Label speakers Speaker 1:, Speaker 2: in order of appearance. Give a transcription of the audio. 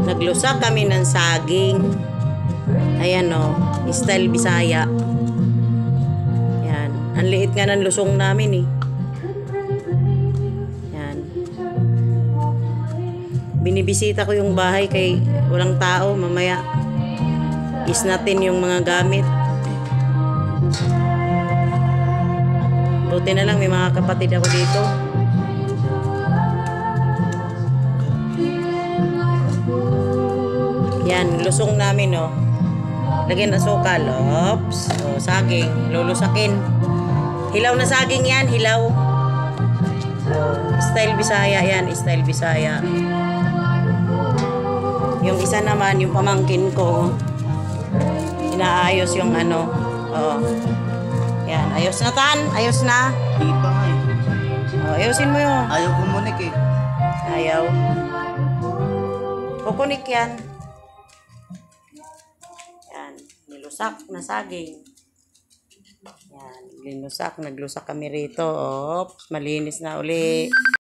Speaker 1: Naglusak kami ng saging. Ayan o, style Bisaya. Yan. Ang liit nga ng lusong namin eh. Yan. Binibisita ko yung bahay kay walang tao. Mamaya isnatin yung mga gamit. Buti na lang may mga kapatid ako dito. Yan, lusong namin oh. Lagyan asukal. Oops. Oh, saging. Lulusakin. Hilaw na saging yan. Hilaw. Oh, style Bisaya yan. Style Bisaya. Yung isa naman, yung pamangkin ko, inaayos yung ano. Oh. Yan. Ayos na tan. Ayos na.
Speaker 2: Hindi pa nga eh.
Speaker 1: Oh, ayusin mo yun.
Speaker 2: Ayaw kumunik eh.
Speaker 1: Ayaw. Kukunik yan. Yan. Nilusak na saging. Yan. Linusak. Naglusak kami rito. Oops. Malinis na uli.